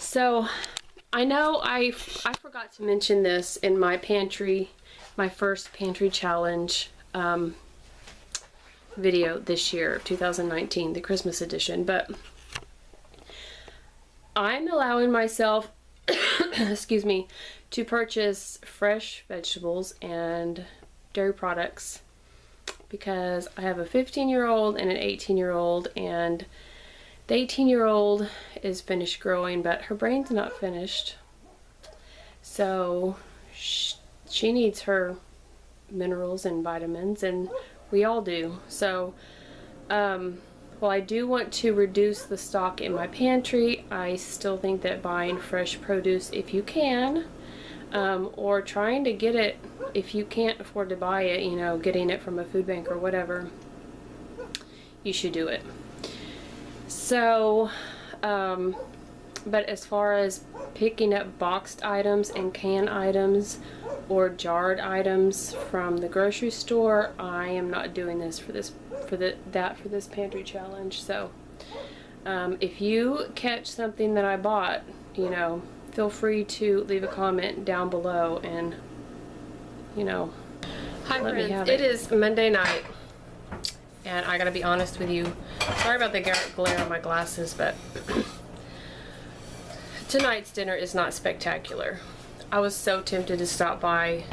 So I know I forgot to mention this in my pantry, my first pantry challenge video this year, 2019, the Christmas edition, but I'm allowing myself, excuse me, to purchase fresh vegetables and dairy products because I have a 15-year-old and an 18-year-old, and the 18-year-old is finished growing, but her brain's not finished. So she needs her minerals and vitamins, and we all do. So, while I do want to reduce the stock in my pantry, I still think that buying fresh produce if you can, or trying to get it if you can't afford to buy it, you know, getting it from a food bank or whatever, you should do it. So, but as far as picking up boxed items and canned items or jarred items from the grocery store, I am not doing this for this pantry challenge. So, if you catch something that I bought, you know, feel free to leave a comment down below and, you know, hi let friends, me have it. It is Monday night, and I gotta be honest with you. Sorry about the glare on my glasses, but tonight's dinner is not spectacular. I was so tempted to stop by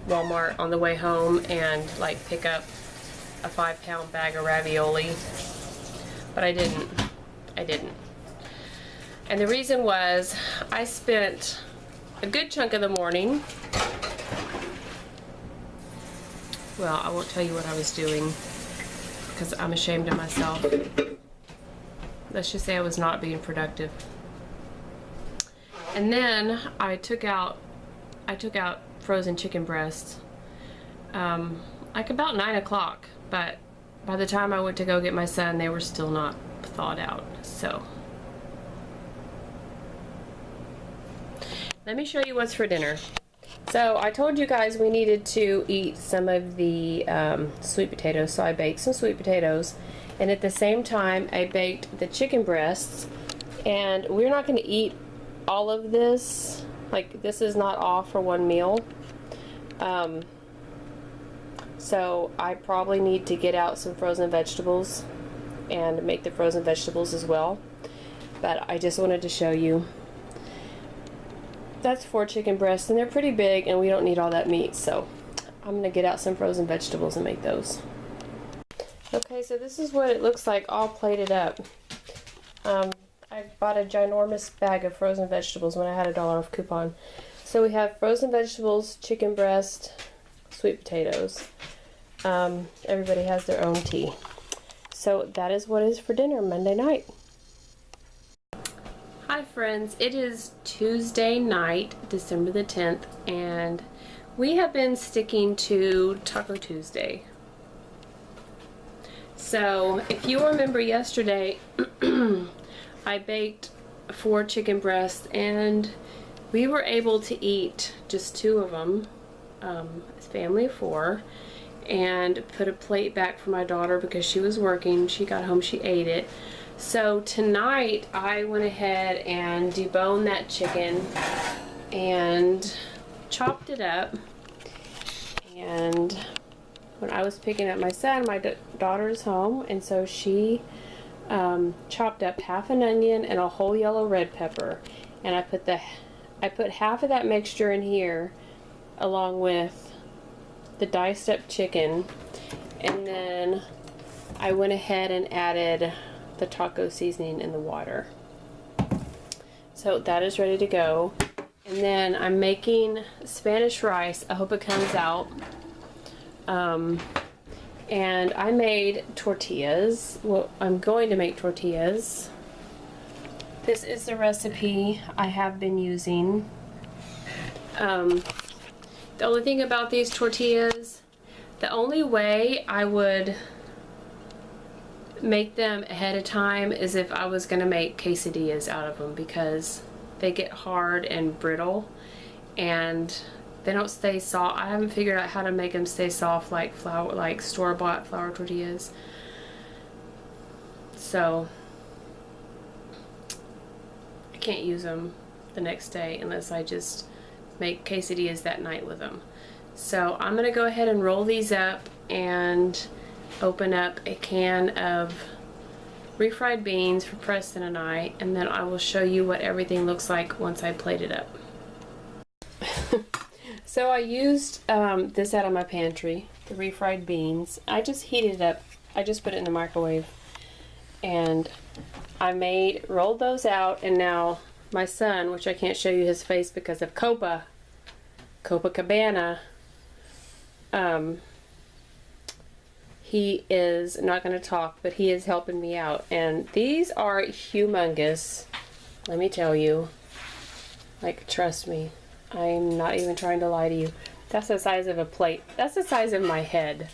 Walmart on the way home and like pick up a 5-pound bag of ravioli, but I didn't. And the reason was I spent a good chunk of the morning, well, I won't tell you what I was doing because I'm ashamed of myself. Let's just say I was not being productive. And then I took out frozen chicken breasts like about 9 o'clock, but by the time I went to go get my son, they were still not thawed out. So let me show you what's for dinner. So I told you guys we needed to eat some of the sweet potatoes, so I baked some sweet potatoes, and at the same time I baked the chicken breasts. And we're not going to eat all of this, like this is not all for one meal, so I probably need to get out some frozen vegetables and make the frozen vegetables as well. But I just wanted to show you. That's 4 chicken breasts, and they're pretty big, and we don't need all that meat, so I'm gonna get out some frozen vegetables and make those. Okay, so this is what it looks like all plated up. I bought a ginormous bag of frozen vegetables when I had a $1 off coupon. So we have frozen vegetables, chicken breast, sweet potatoes. Everybody has their own tea. So that is what is for dinner Monday night. Hi friends, it is Tuesday night, December the 10th, and we have been sticking to Taco Tuesday. So if you remember yesterday, I baked 4 chicken breasts, and we were able to eat just 2 of them, a family of 4, and put a plate back for my daughter because she was working. She got home, she ate it. So tonight I went ahead and deboned that chicken and chopped it up, and when I was picking up my son, my daughter's home, and so she chopped up half an onion and a whole yellow red pepper, and I put half of that mixture in here along with the diced up chicken, and then I went ahead and added the taco seasoning in the water. So that is ready to go. And then I'm making Spanish rice. I hope it comes out. And I made tortillas. Well, I'm going to make tortillas. This is the recipe I have been using. The only thing about these tortillas, the only way I would make them ahead of time is if I was going to make quesadillas out of them, because they get hard and brittle and they don't stay soft. I haven't figured out how to make them stay soft like flour, like store-bought flour tortillas. So I can't use them the next day unless I just make quesadillas that night with them. So I'm gonna go ahead and roll these up and open up a can of refried beans for Preston and I, and then I will show you what everything looks like once I plate it up. So I used this out of my pantry, the refried beans. I just heated it up. I just put it in the microwave, and I rolled those out, and now my son, which I can't show you his face because of Copacabana, he is not going to talk, but he is helping me out. And these are humongous, let me tell you. Like, trust me, I'm not even trying to lie to you. That's the size of a plate. That's the size of my head.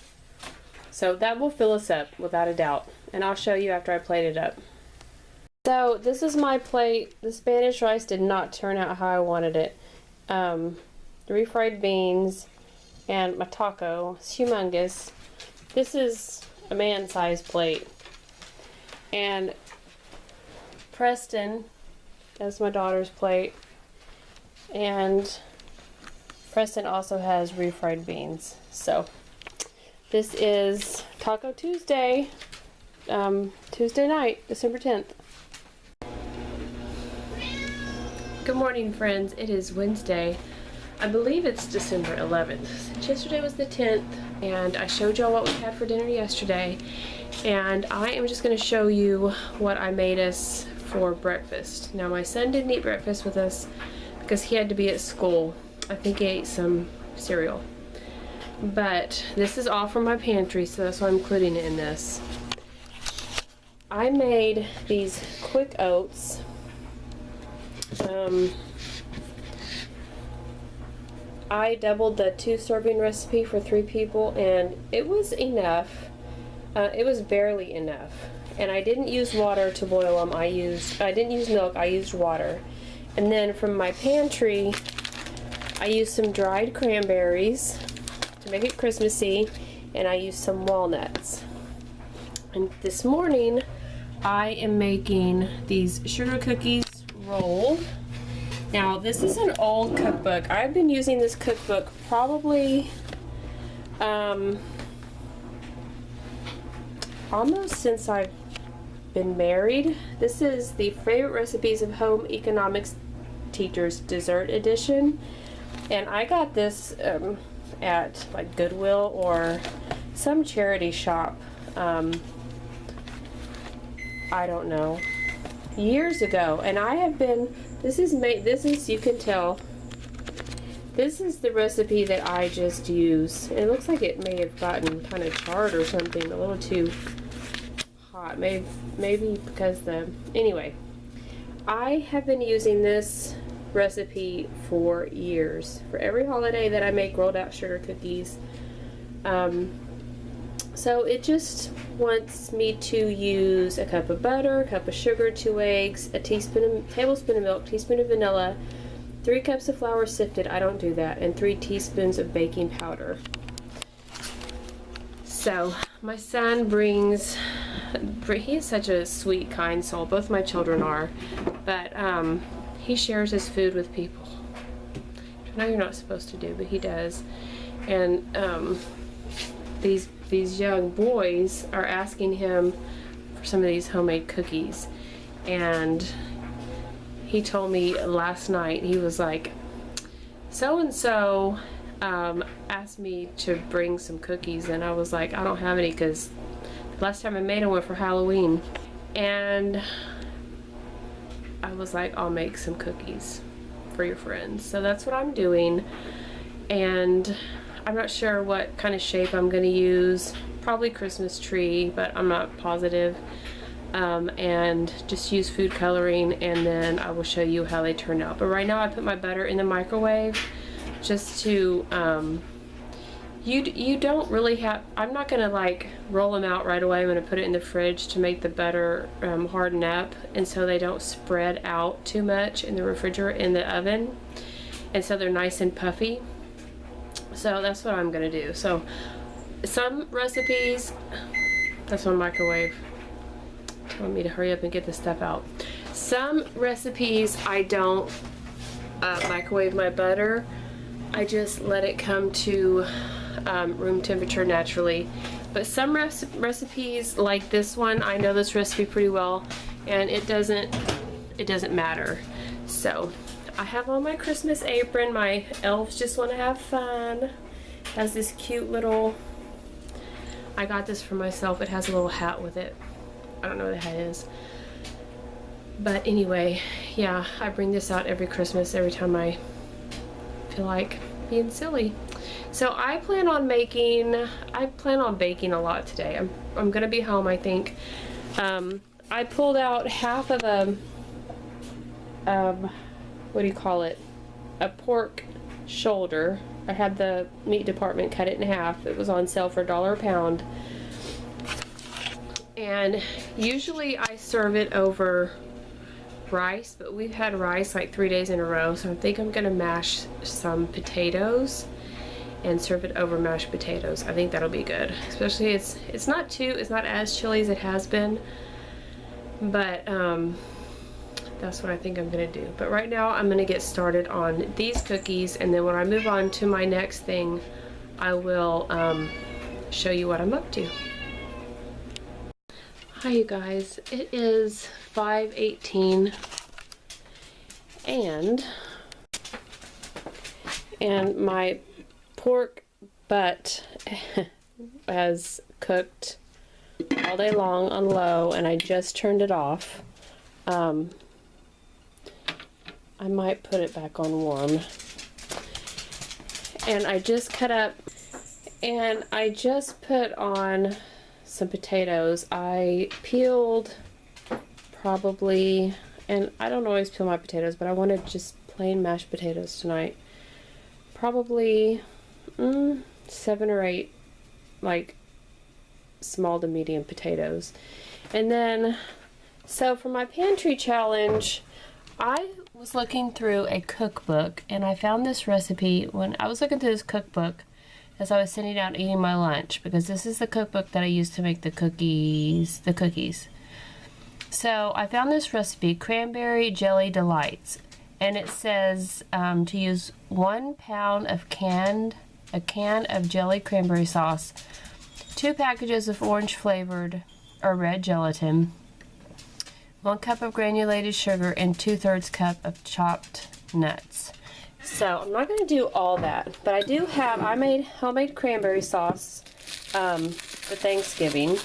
So that will fill us up without a doubt. And I'll show you after I plate it up. So this is my plate. The Spanish rice did not turn out how I wanted it. The refried beans and my taco. It's humongous. This is a man-sized plate. And Preston, that's my daughter's plate. And Preston also has refried beans. So this is Taco Tuesday, Tuesday night, December 10th. Good morning, friends. It is Wednesday. I believe it's December 11th. Since yesterday was the 10th, and I showed y'all what we had for dinner yesterday, and I am just going to show you what I made us for breakfast. Now, my son didn't eat breakfast with us because he had to be at school. I think he ate some cereal. But this is all from my pantry, so that's why I'm including it in this. I made these quick oats. I doubled the 2-serving recipe for 3 people, and it was enough. It was barely enough. And I didn't use water to boil them. I didn't use milk, I used water. And then from my pantry, I used some dried cranberries to make it Christmassy, and I used some walnuts. And this morning, I am making these sugar cookies rolled. Now, this is an old cookbook. I've been using this cookbook probably almost since I've been married. This is the Favorite Recipes of Home Economics Teachers Dessert Edition. And I got this at like Goodwill or some charity shop. I don't know. Years ago, and I have been, you can tell, this is the recipe that I just use. It looks like it may have gotten kind of charred or something, a little too hot, maybe because anyway, I have been using this recipe for years. For every holiday that I make rolled out sugar cookies. So it just wants me to use a cup of butter, a cup of sugar, 2 eggs, a tablespoon of milk, teaspoon of vanilla, 3 cups of flour sifted, I don't do that, and 3 teaspoons of baking powder. So my son he is such a sweet, kind soul. Both my children are, but he shares his food with people. I know you're not supposed to do, but he does. And these young boys are asking him for some of these homemade cookies, and he told me last night, he was like, so and so asked me to bring some cookies, and I was like, I don't have any because last time I made them were for Halloween. And I was like, I'll make some cookies for your friends. So that's what I'm doing, and I'm not sure what kind of shape I'm going to use. Probably Christmas tree, but I'm not positive. And just use food coloring, and then I will show you how they turn out. But right now I put my butter in the microwave just to, you don't really have, I'm not going to like roll them out right away. I'm going to put it in the fridge to make the butter harden up, and so they don't spread out too much in the refrigerator, in the oven, and so they're nice and puffy. So that's what I'm gonna do. So some recipes, that's my microwave telling me to hurry up and get this stuff out. Some recipes I don't microwave my butter. I just let it come to room temperature naturally. But some recipes like this one, I know this recipe pretty well, and it doesn't matter. So I have on my Christmas apron. My elves just want to have fun. It has this cute little, I got this for myself. It has a little hat with it. I don't know what the hat is. But anyway, yeah, I bring this out every Christmas, every time I feel like being silly. So I plan on baking a lot today. I'm gonna be home, I think. I pulled out half of a, what do you call it? A pork shoulder. I had the meat department cut it in half. It was on sale for $1 a pound. And usually I serve it over rice, but we've had rice like 3 days in a row, so I think I'm gonna mash some potatoes and serve it over mashed potatoes. I think that'll be good. Especially it's not as chilly as it has been, but that's what I think I'm gonna do. But right now I'm gonna get started on these cookies, and then when I move on to my next thing, I will show you what I'm up to. Hi you guys, it is 5:18 and my pork butt has cooked all day long on low, and I just turned it off. I might put it back on warm. And I just cut up, and I just put on some potatoes. I peeled probably, and I don't always peel my potatoes, but I wanted just plain mashed potatoes tonight. Probably 7 or 8 like small to medium potatoes. And then, so for my pantry challenge, I was looking through a cookbook, and I found this recipe when I was looking through this cookbook as I was sitting down eating my lunch, because this is the cookbook that I used to make the cookies. So I found this recipe, Cranberry Jelly Delights, and it says to use 1 pound of a can of jelly cranberry sauce, 2 packages of orange flavored or red gelatin, 1 cup of granulated sugar, and 2/3 cup of chopped nuts. So I'm not going to do all that, but I made homemade cranberry sauce for Thanksgiving.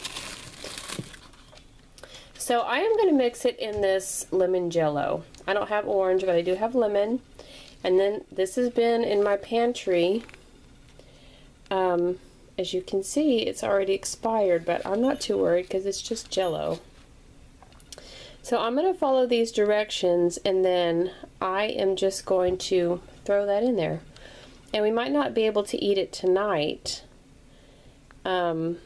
So I am going to mix it in this lemon jello. I don't have orange, but I do have lemon. And then this has been in my pantry. As you can see, it's already expired, but I'm not too worried because it's just jello. So I'm going to follow these directions, and then I am just going to throw that in there. And we might not be able to eat it tonight. Well,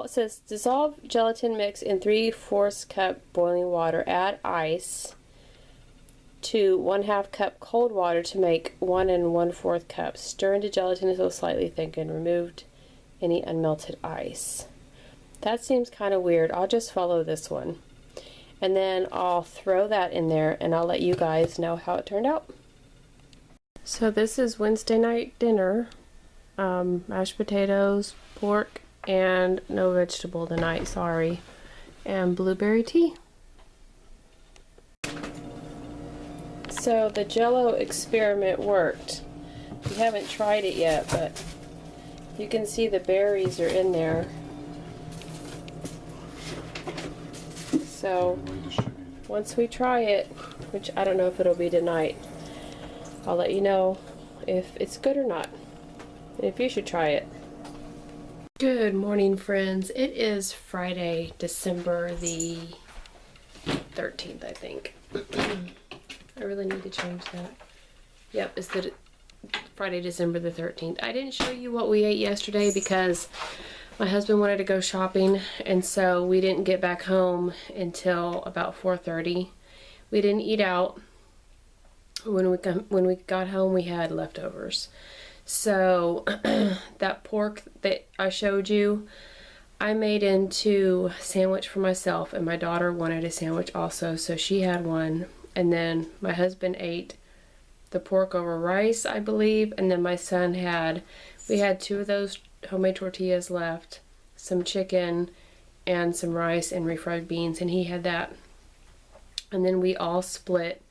it says dissolve gelatin mix in 3/4 cup boiling water. Add ice to 1/2 cup cold water to make 1 1/4 cups. Stir into gelatin until slightly thickened. Removed any unmelted ice. That seems kind of weird. I'll just follow this one. And then I'll throw that in there, and I'll let you guys know how it turned out. So this is Wednesday night dinner. Mashed potatoes, pork, and no vegetable tonight, sorry. And blueberry tea. So the Jello experiment worked. We haven't tried it yet, but you can see the berries are in there. So once we try it, which I don't know if it'll be tonight, I'll let you know if it's good or not, if you should try it. Good morning, friends. It is Friday, December the 13th, I think. I really need to change that. Yep, it's the Friday, December the 13th. I didn't show you what we ate yesterday because my husband wanted to go shopping, and so we didn't get back home until about 4:30. We didn't eat out. When we got home, we had leftovers. So that pork that I showed you, I made into a sandwich for myself, and my daughter wanted a sandwich also, so she had one. And then my husband ate the pork over rice, I believe, and then my son we had 2 of those homemade tortillas left, some chicken and some rice and refried beans, and he had that. And then we all split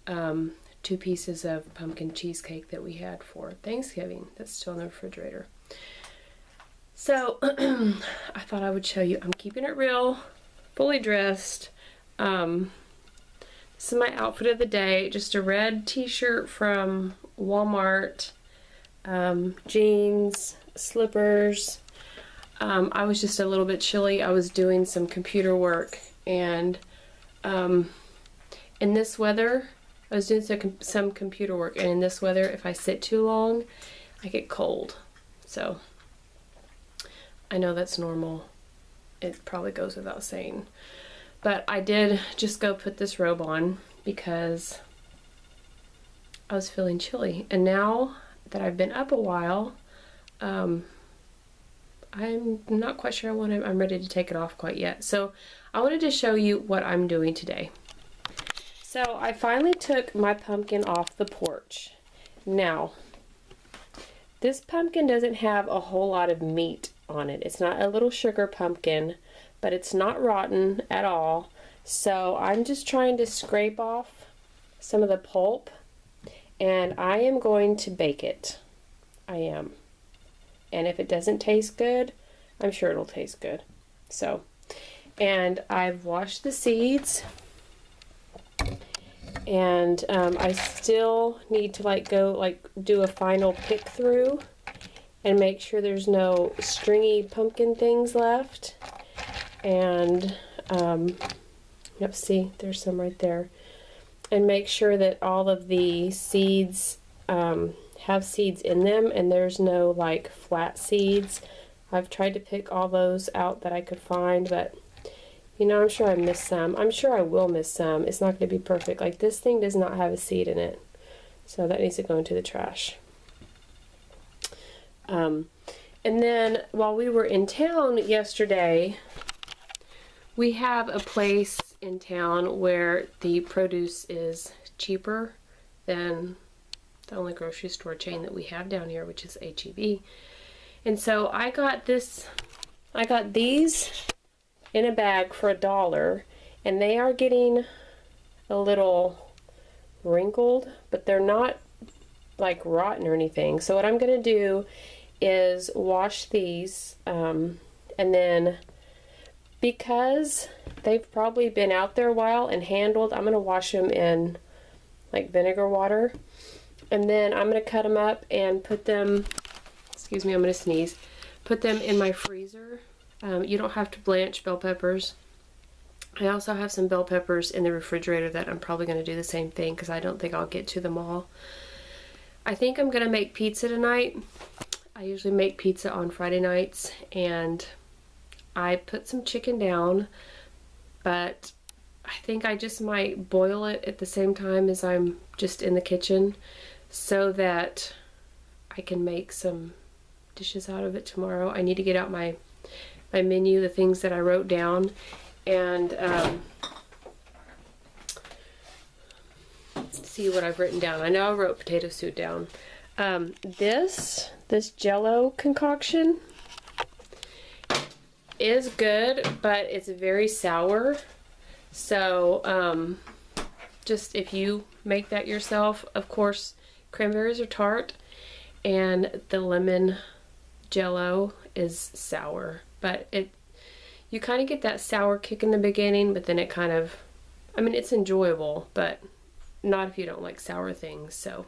2 pieces of pumpkin cheesecake that we had for Thanksgiving. That's still in the refrigerator. So I thought I would show you. I'm keeping it real, fully dressed. This is my outfit of the day. Just a red t-shirt from Walmart, jeans, slippers. I was just a little bit chilly. I was doing some computer work, and in this weather, I was doing some computer work, and in this weather, if I sit too long, I get cold. So I know that's normal. It probably goes without saying. But I did just go put this robe on because I was feeling chilly. And now that I've been up a while, I'm not quite sure I'm ready to take it off quite yet. So I wanted to show you what I'm doing today. So I finally took my pumpkin off the porch. Now, this pumpkin doesn't have a whole lot of meat on it. It's not a little sugar pumpkin, but it's not rotten at all. So I'm just trying to scrape off some of the pulp, and I am going to bake it. I am. And if it doesn't taste good, I'm sure it'll taste good. So, and I've washed the seeds, and I still need to do a final pick through and make sure there's no stringy pumpkin things left. And yep, see, there's some right there. And make sure that all of the seeds have seeds in them, and there's no like flat seeds. I've tried to pick all those out that I could find, but you know, I'm sure I missed some. I'm sure I will miss some. It's not going to be perfect. Like, this thing does not have a seed in it, so that needs to go into the trash. And then while we were in town yesterday, we have a place in town where the produce is cheaper than the only grocery store chain that we have down here, which is H-E-B. And so I got these in a bag for $1, and they are getting a little wrinkled, but they're not like rotten or anything. So what I'm gonna do is wash these, and then because they've probably been out there a while and handled, I'm gonna wash them in like vinegar water, and then I'm gonna cut them up and put them, excuse me, I'm gonna sneeze, put them in my freezer. You don't have to blanch bell peppers. I also have some bell peppers in the refrigerator that I'm probably going to do the same thing because I don't think I'll get to them all. I think I'm going to make pizza tonight. I usually make pizza on Friday nights, and I put some chicken down, but I think I just might boil it at the same time as I'm just in the kitchen so that I can make some dishes out of it tomorrow. I need to get out my menu, the things that I wrote down, and see what I've written down. I know I wrote potato soup down. This Jell-O concoction is good, but it's very sour. So just if you make that yourself, of course, cranberries are tart, and the lemon Jell-O is sour. But you kind of get that sour kick in the beginning, but then it kind of, I mean, it's enjoyable, but not if you don't like sour things. So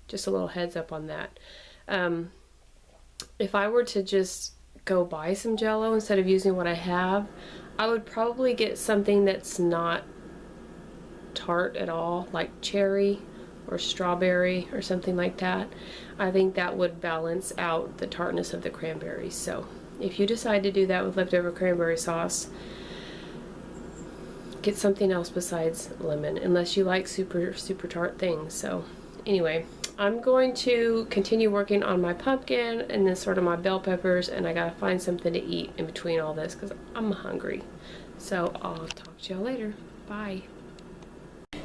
just a little heads up on that. If I were to just go buy some Jell-O instead of using what I have, I would probably get something that's not tart at all, like cherry or strawberry or something like that. I think that would balance out the tartness of the cranberries. So if you decide to do that with leftover cranberry sauce, get something else besides lemon, unless you like super tart things. So anyway, I'm going to continue working on my pumpkin and then sort of my bell peppers, and I gotta find something to eat in between all this because I'm hungry. So I'll talk to y'all later. Bye.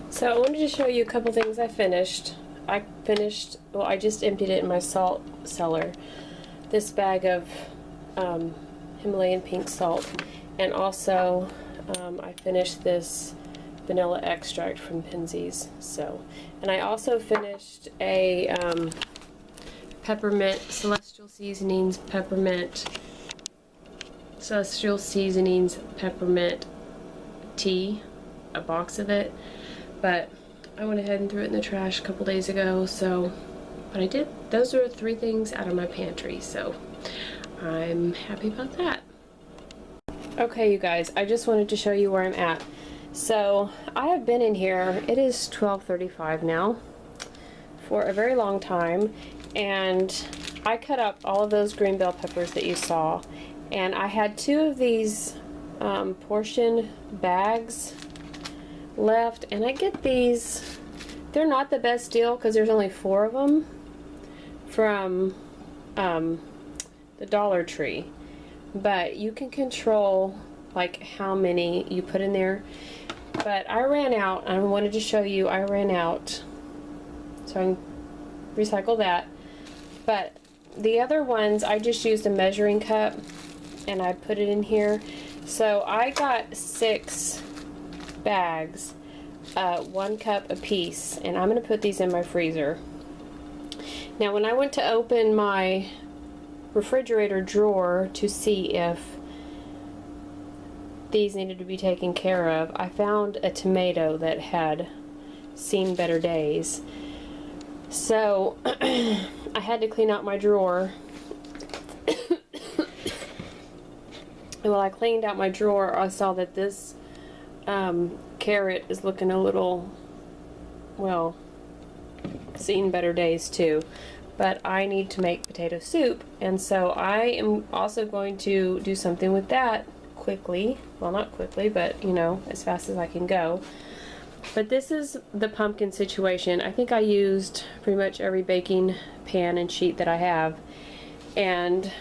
So I wanted to show you a couple things I finished. Well, I just emptied it in my salt cellar. This bag of Himalayan pink salt, and also I finished this vanilla extract from Penzies. So, and I also finished a peppermint celestial seasonings peppermint tea, a box of it, but I went ahead and threw it in the trash a couple days ago. So, but I did. Those are 3 things out of my pantry, so I'm happy about that. Okay, you guys, I just wanted to show you where I'm at. So I have been in here, it is 12:35 now, for a very long time, and I cut up all of those green bell peppers that you saw, and I had 2 of these portion bags left, and I get these. They're not the best deal because there's only 4 of them from the Dollar Tree, but you can control like how many you put in there. But I ran out. I wanted to show you I ran out, so I can recycle that. But the other ones, I just used a measuring cup and I put it in here. So I got 6 bags, 1 cup a piece, and I'm going to put these in my freezer. Now when I went to open my refrigerator drawer to see if these needed to be taken care of, I found a tomato that had seen better days. So I had to clean out my drawer. And while I cleaned out my drawer, I saw that this carrot is looking a little, well, seen better days too. But I need to make potato soup, and so I am also going to do something with that quickly. Well, not quickly, but you know, as fast as I can go. But this is the pumpkin situation. I think I used pretty much every baking pan and sheet that I have, and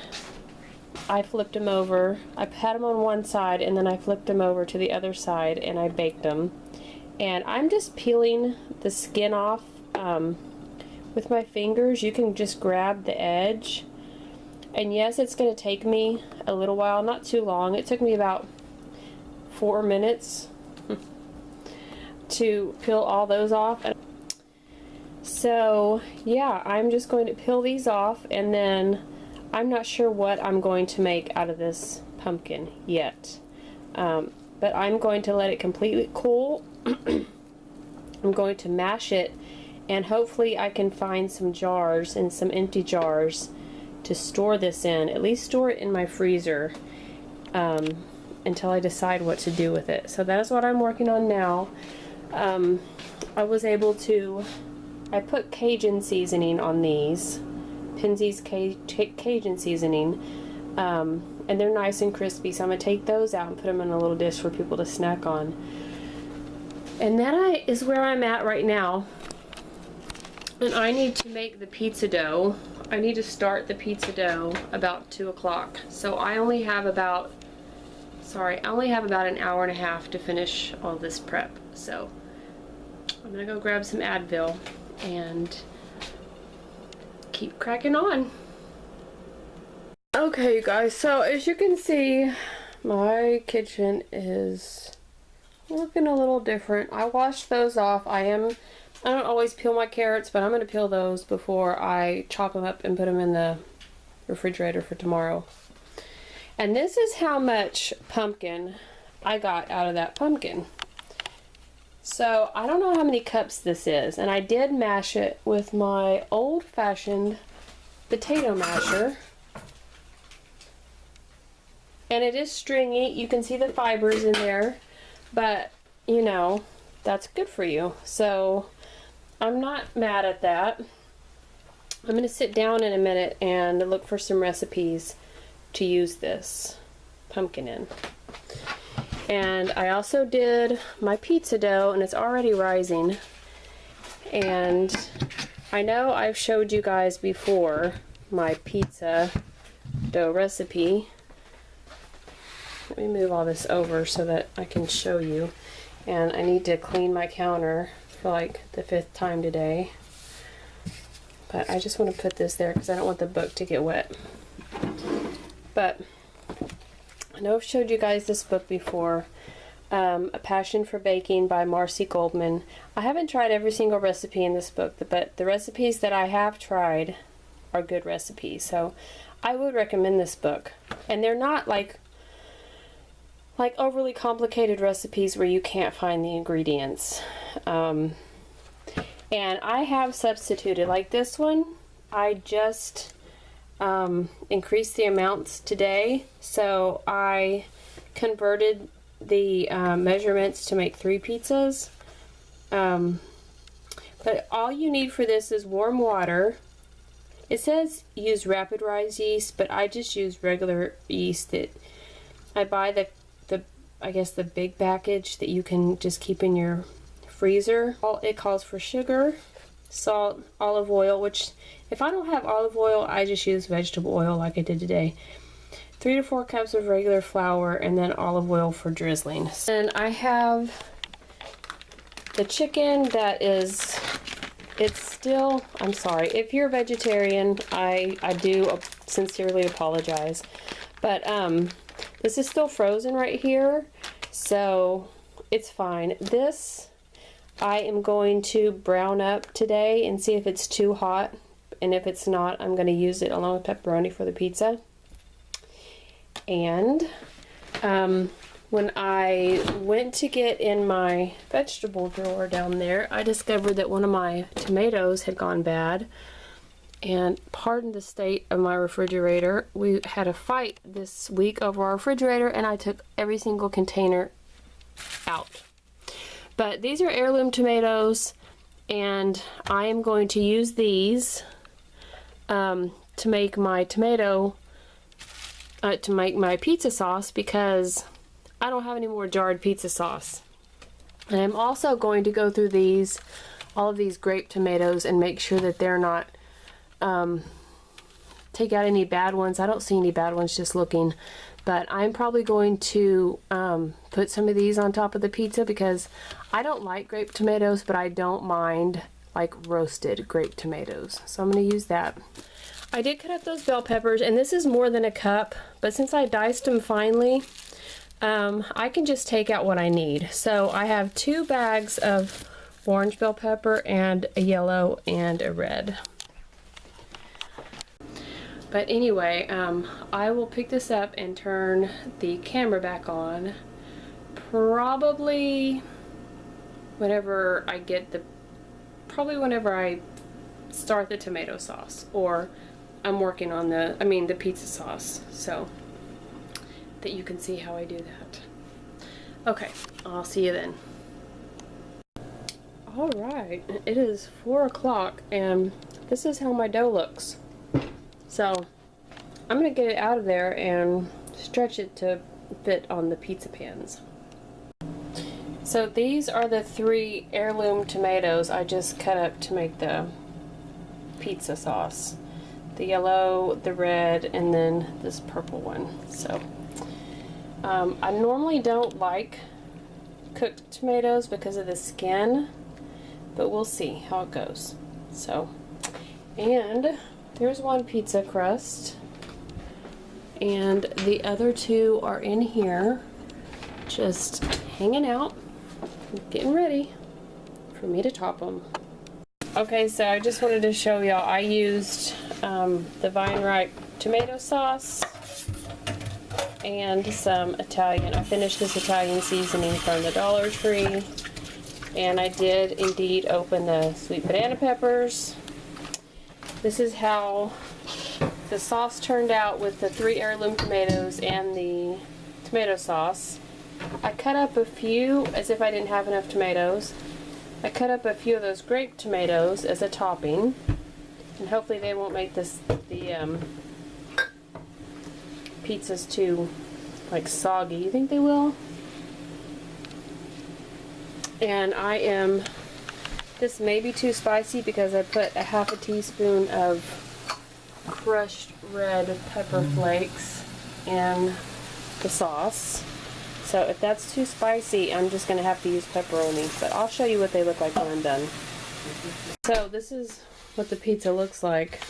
I flipped them over. I had them on one side and then I flipped them over to the other side and I baked them. And I'm just peeling the skin off with my fingers. You can just grab the edge. And yes, it's going to take me a little while, not too long. It took me about 4 minutes to peel all those off. So yeah, I'm just going to peel these off, and then I'm not sure what I'm going to make out of this pumpkin yet. But I'm going to let it completely cool. I'm going to mash it, and hopefully I can find some jars and some empty jars to store this in. At least store it in my freezer until I decide what to do with it. So that is what I'm working on now. I was able to, I put Cajun seasoning on these, Penzies Cajun seasoning, and they're nice and crispy, so I'm going to take those out and put them in a little dish for people to snack on. And that is where I'm at right now. And I need to make the pizza dough. I need to start the pizza dough about 2 o'clock. So I only have about, I only have about an hour and a half to finish all this prep. So I'm gonna go grab some Advil and keep cracking on. Okay, you guys, so as you can see, my kitchen is looking a little different. I washed those off. I don't always peel my carrots, but I'm going to peel those before I chop them up and put them in the refrigerator for tomorrow. And this is how much pumpkin I got out of that pumpkin. So I don't know how many cups this is, and I did mash it with my old-fashioned potato masher. And it is stringy. You can see the fibers in there, but you know, that's good for you. So I'm not mad at that. I'm going to sit down in a minute and look for some recipes to use this pumpkin in. And I also did my pizza dough, and it's already rising. And I know I've showed you guys before my pizza dough recipe. Let me move all this over so that I can show you. And I need to clean my counter for like the 5th time today. But I just want to put this there because I don't want the book to get wet. But I know I've showed you guys this book before. A Passion for Baking by Marcy Goldman. I haven't tried every single recipe in this book, but the recipes that I have tried are good recipes. So I would recommend this book. And they're not like overly complicated recipes where you can't find the ingredients. And I have substituted, like this one, I just increased the amounts today. So I converted the measurements to make 3 pizzas. But all you need for this is warm water. It says use rapid rise yeast, but I just use regular yeast that I buy I guess the big package that you can just keep in your freezer. It calls for sugar, salt, olive oil, which if I don't have olive oil, I just use vegetable oil like I did today. 3 to 4 cups of regular flour, and then olive oil for drizzling. And I have the chicken that is, it's still, I'm sorry, if you're a vegetarian, I do sincerely apologize. But this is still frozen right here, so it's fine. This I am going to brown up today and see if it's too hot, and if it's not, I'm going to use it along with pepperoni for the pizza. And when I went to get in my vegetable drawer down there, I discovered that one of my tomatoes had gone bad. And pardon the state of my refrigerator. We had a fight this week over our refrigerator, and I took every single container out. But these are heirloom tomatoes, and I am going to use these to make my to make my pizza sauce, because I don't have any more jarred pizza sauce. And I'm also going to go through all of these grape tomatoes and make sure that they're not, take out any bad ones. I don't see any bad ones just looking, but I'm probably going to put some of these on top of the pizza, because I don't like grape tomatoes, but I don't mind like roasted grape tomatoes. So I'm going to use that. I did cut up those bell peppers, and this is more than a cup, but since I diced them finely, I can just take out what I need. So I have 2 bags of orange bell pepper and a yellow and a red. But anyway, I will pick this up and turn the camera back on probably whenever I start the tomato sauce, or I'm working on the pizza sauce, so that you can see how I do that. Okay, I'll see you then. Alright, it is 4 o'clock, and this is how my dough looks. So I'm going to get it out of there and stretch it to fit on the pizza pans. So these are the 3 heirloom tomatoes I just cut up to make the pizza sauce. The yellow, the red, and then this purple one. So I normally don't like cooked tomatoes because of the skin, but we'll see how it goes. So, and there's one pizza crust, and the other 2 are in here just hanging out, getting ready for me to top them. Okay, so I just wanted to show y'all, I used the Vine Ripe tomato sauce and some Italian. I finished this Italian seasoning from the Dollar Tree, and I did indeed open the sweet banana peppers. This is how the sauce turned out with the 3 heirloom tomatoes and the tomato sauce. I cut up a few, as if I didn't have enough tomatoes. I cut up a few of those grape tomatoes as a topping, and hopefully they won't make the pizzas too like soggy. You think they will? And I am This may be too spicy because I put a half a teaspoon of crushed red pepper flakes in the sauce. So if that's too spicy, I'm just going to have to use pepperoni. But I'll show you what they look like when I'm done. So this is what the pizza looks like.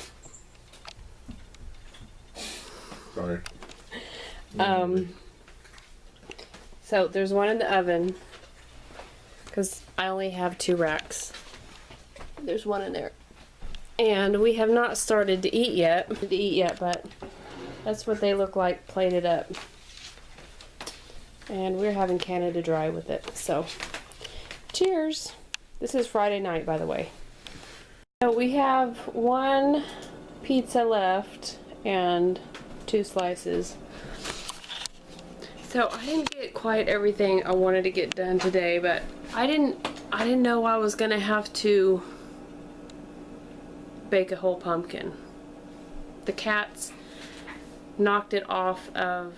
Sorry. So there's one in the oven because I only have 2 racks. There's one in there. And we have not started to eat yet, but that's what they look like plated up. And we're having Canada Dry with it. So cheers. This is Friday night, by the way. So we have 1 pizza left and 2 slices. So I didn't get quite everything I wanted to get done today, but I didn't know I was gonna have to bake a whole pumpkin. The cats knocked it off of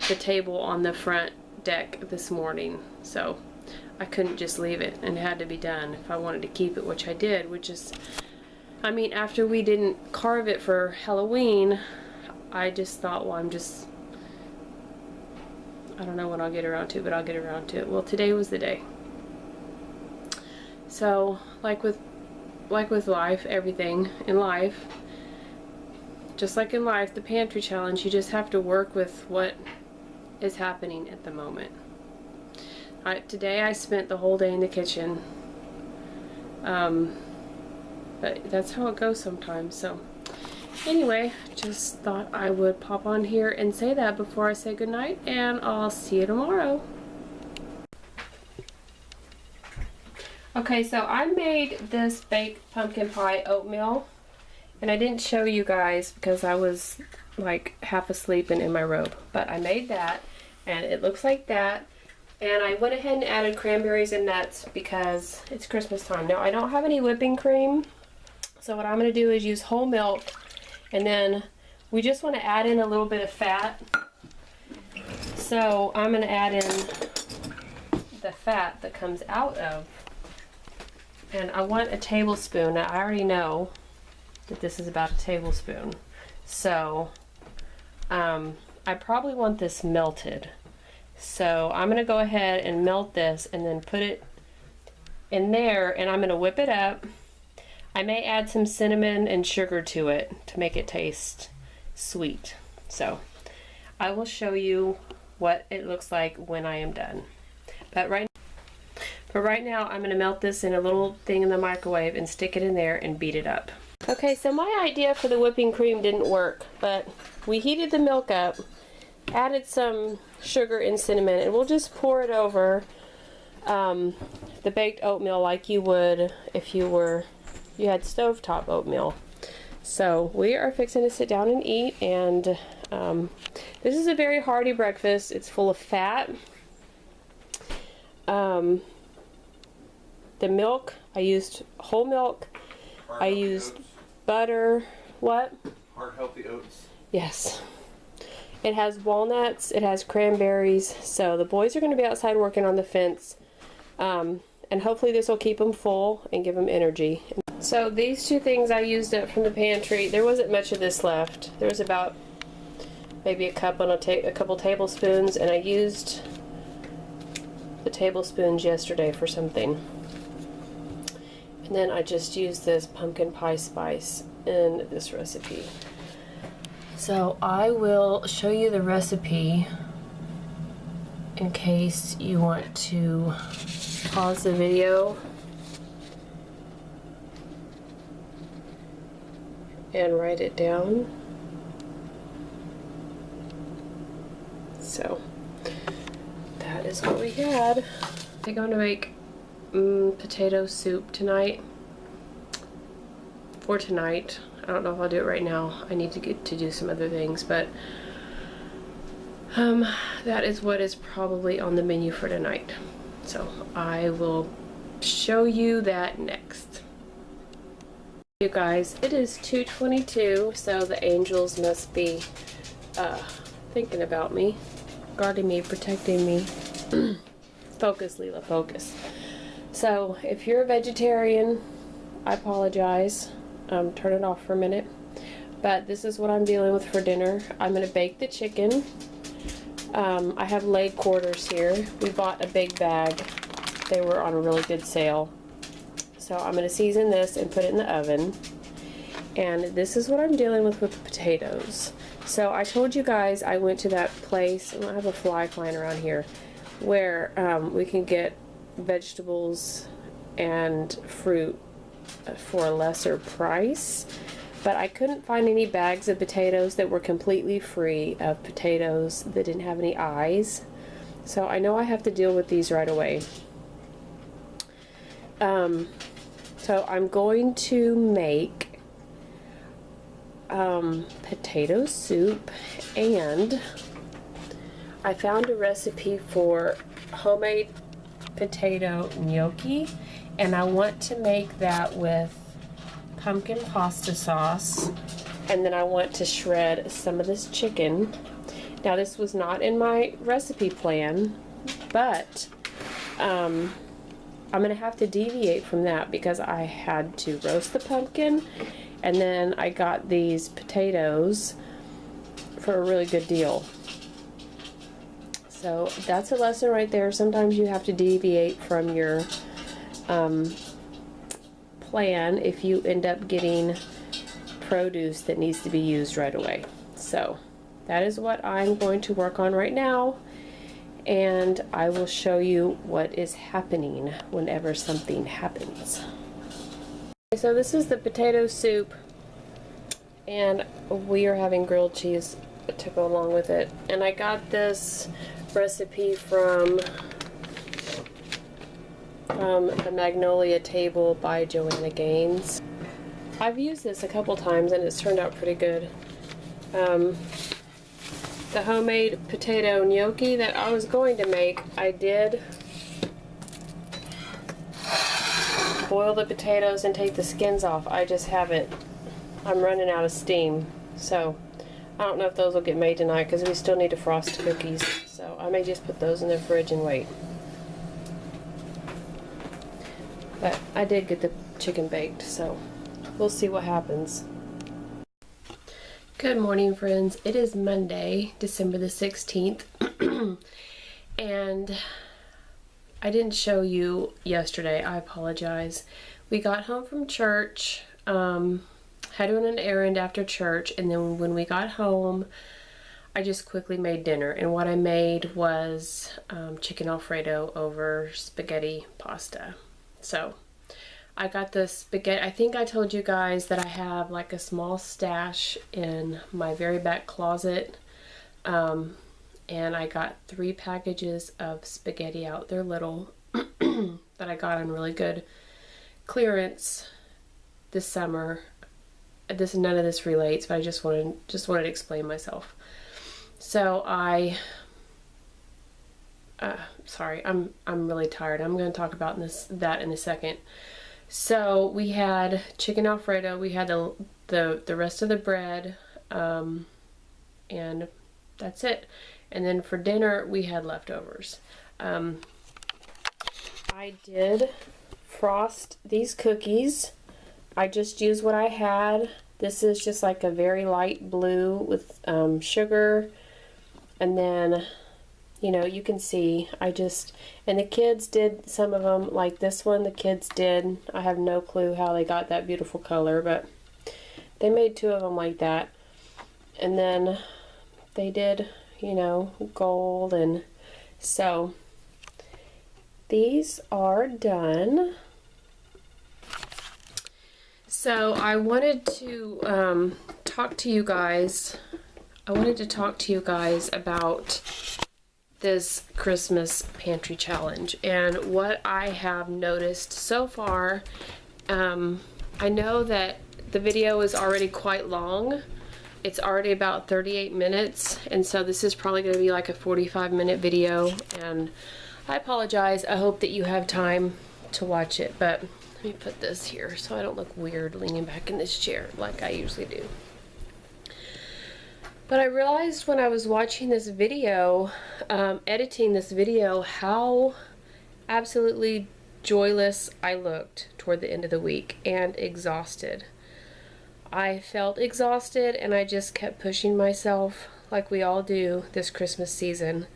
the table on the front deck this morning, so I couldn't just leave it and it had to be done if I wanted to keep it, which I did, which is, I mean, after we didn't carve it for Halloween, I just thought, well, I don't know when I'll get around to it, but I'll get around to it. Well, today was the day. So, like with life, everything in life, just like in life, the pantry challenge, you just have to work with what is happening at the moment. Today I spent the whole day in the kitchen, but that's how it goes sometimes. So anyway, just thought I would pop on here and say that before I say goodnight, and I'll see you tomorrow. Okay, so I made this baked pumpkin pie oatmeal, and I didn't show you guys because I was like half asleep and in my robe, but I made that and it looks like that. And I went ahead and added cranberries and nuts because it's Christmas time. Now I don't have any whipping cream, so what I'm going to do is use whole milk, and then we just want to add in a little bit of fat. So I'm going to add in the fat that comes out of, and I want a tablespoon. Now I already know that this is about a tablespoon, so I probably want this melted. So I'm going to go ahead and melt this and then put it in there, and I'm going to whip it up. I may add some cinnamon and sugar to it to make it taste sweet. So I will show you what it looks like when I am done. But right now I'm going to melt this in a little thing in the microwave and stick it in there and beat it up. Okay, so my idea for the whipping cream didn't work, but we heated the milk up, added some sugar and cinnamon, and we'll just pour it over the baked oatmeal like you would if you had stovetop oatmeal. So we are fixing to sit down and eat, and this is a very hearty breakfast. It's full of fat. The milk, I used whole milk. I used butter. What? Heart healthy oats. Yes. It has walnuts, it has cranberries, so the boys are going to be outside working on the fence, and hopefully this will keep them full and give them energy. So these 2 things I used up from the pantry. There wasn't much of this left. There was about maybe a cup on a couple tablespoons, and I used the tablespoons yesterday for something. And then I just used this pumpkin pie spice in this recipe. So I will show you the recipe in case you want to pause the video and write it down. So that is what we had. I'm going to make potato soup tonight. For tonight. I don't know if I'll do it right now. I need to get to do some other things, but that is what is probably on the menu for tonight. So I will show you that next. You guys, it is 2:22, so the angels must be thinking about me, guarding me, protecting me. Focus, Leila, focus. So So if you're a vegetarian, I apologize. Turn it off for a minute. But this is what I'm dealing with for dinner. I'm going to bake the chicken. I have leg quarters here. We bought a big bag. They were on a really good sale. So I'm going to season this and put it in the oven. And this is what I'm dealing with the potatoes. So I told you guys I went to that place, I don't have a fly flying around here, where we can get vegetables and fruit for a lesser price. But I couldn't find any bags of potatoes that were completely free of potatoes that didn't have any eyes. So I know I have to deal with these right away. So I'm going to make potato soup, and I found a recipe for homemade potato gnocchi, and I want to make that with pumpkin pasta sauce, and then I want to shred some of this chicken. Now this was not in my recipe plan, but I'm gonna have to deviate from that because I had to roast the pumpkin, and then I got these potatoes for a really good deal. So that's a lesson right there. Sometimes you have to deviate from your plan if you end up getting produce that needs to be used right away. So that is what I'm going to work on right now, and I will show you what is happening whenever something happens. So this is the potato soup, and we are having grilled cheese to go along with it. And I got this recipe from the Magnolia Table by Joanna Gaines. I've used this a couple times and it's turned out pretty good. The homemade potato gnocchi that I was going to make, I did boil the potatoes and take the skins off. I just haven't. I'm running out of steam, so I don't know if those will get made tonight because we still need to frost cookies. So I may just put those in the fridge and wait. But I did get the chicken baked, so we'll see what happens. Good morning, friends. It is Monday, December the 16th, and I didn't show you yesterday. I apologize. We got home from church, had to run an errand after church, and then when we got home, I just quickly made dinner. And what I made was chicken Alfredo over spaghetti pasta. So I got the spaghetti. I think I told you guys that I have like a small stash in my very back closet. And I got 3 packages of spaghetti out. They're little that I got on really good clearance this summer. None of this relates, but I just wanted to explain myself. So sorry, I'm really tired. I'm going to talk about that in a second. So we had chicken Alfredo. We had the rest of the bread, and that's it. And then for dinner we had leftovers. I did frost these cookies. I just used what I had. This is just like a very light blue with sugar, and then you know, you can see and the kids did some of them, like this one the kids did. I have no clue how they got that beautiful color, but they made 2 of them like that. And then they did, you know, gold, and so these are done. So I wanted to talk to you guys. About this Christmas pantry challenge and what I have noticed so far. I know that the video is already quite long. It's already about 38 minutes, and so this is probably going to be like a 45-minute video, and I apologize. I hope that you have time to watch it, but let me put this here so I don't look weird leaning back in this chair like I usually do. But I realized when I was watching this video, editing this video, how absolutely joyless I looked toward the end of the week, and exhausted. I felt exhausted, and I just kept pushing myself like we all do this Christmas season.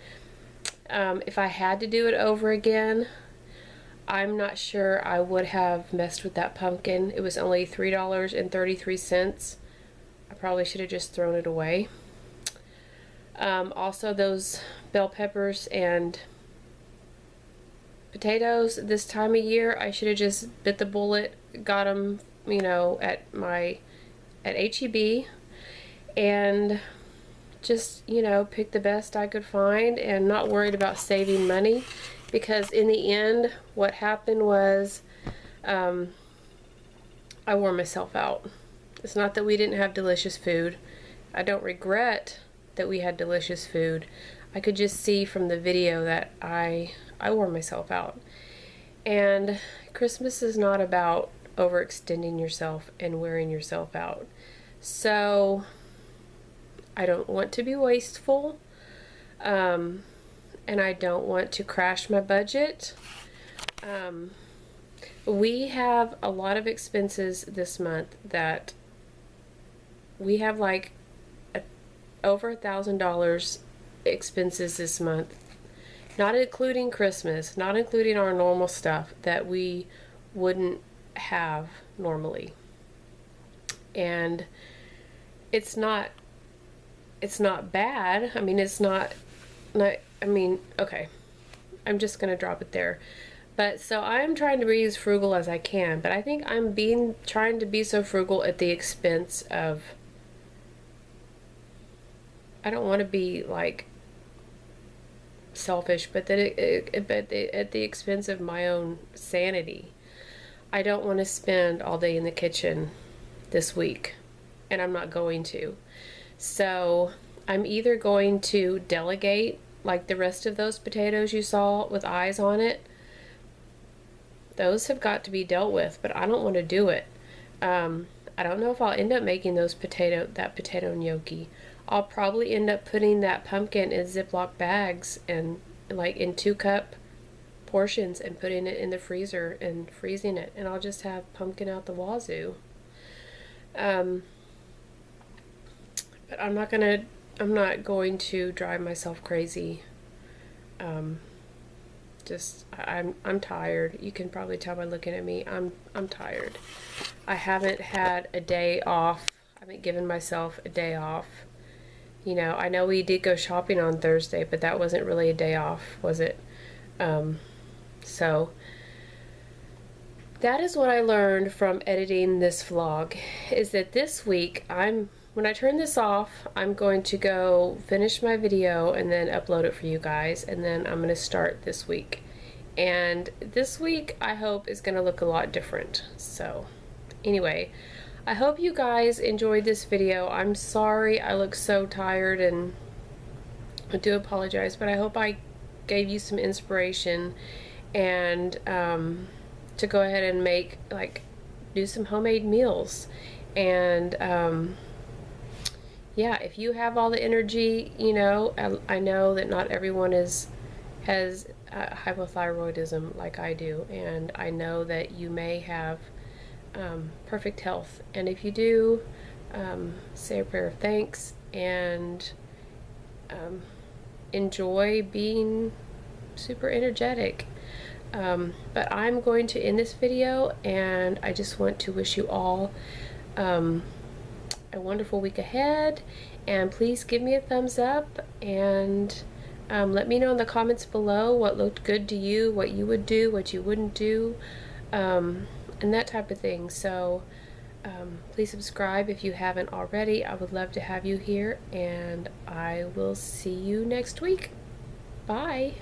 If I had to do it over again, I'm not sure I would have messed with that pumpkin. It was only $3.33. I probably should have just thrown it away. Also, those bell peppers and potatoes this time of year, I should have just bit the bullet, got them, you know, at HEB, and just, you know, picked the best I could find and not worried about saving money, because in the end what happened was I wore myself out. It's not that we didn't have delicious food. I don't regret that we had delicious food. I could just see from the video that I wore myself out. And Christmas is not about overextending yourself and wearing yourself out. So I don't want to be wasteful, and I don't want to crash my budget. We have a lot of expenses this month that we have, like over $1,000 expenses this month, not including Christmas, not including our normal stuff that we wouldn't have normally. And it's not bad. I mean, it's not I mean, okay, I'm just gonna drop it there. But so I'm trying to be as frugal as I can, but I think I'm trying to be so frugal at the expense of, I don't want to be like selfish, but at the expense of my own sanity. I don't want to spend all day in the kitchen this week, and I'm not going to. So I'm either going to delegate, like the rest of those potatoes you saw with eyes on it. Those have got to be dealt with, but I don't want to do it. I don't know if I'll end up making that potato gnocchi. I'll probably end up putting that pumpkin in Ziploc bags and like in 2-cup portions and putting it in the freezer and freezing it, and I'll just have pumpkin out the wazoo. But I'm not going to drive myself crazy. I'm tired. You can probably tell by looking at me. I'm tired. I haven't had a day off. I haven't given myself a day off. You know, I know we did go shopping on Thursday, but that wasn't really a day off, was it? So that is what I learned from editing this vlog, is that this week when I turn this off, I'm going to go finish my video and then upload it for you guys, and then I'm going to start this week. And this week, I hope, is going to look a lot different. So anyway, I hope you guys enjoyed this video. I'm sorry I look so tired, and I do apologize, but I hope I gave you some inspiration and to go ahead and do some homemade meals. And yeah, if you have all the energy, you know, I know that not everyone has hypothyroidism like I do, and I know that you may have perfect health, and if you do, say a prayer of thanks and enjoy being super energetic. But I'm going to end this video, and I just want to wish you all a wonderful week ahead, and please give me a thumbs up, and let me know in the comments below what looked good to you, what you would do, what you wouldn't do, and that type of thing. So please subscribe if you haven't already. I would love to have you here, and I will see you next week. Bye.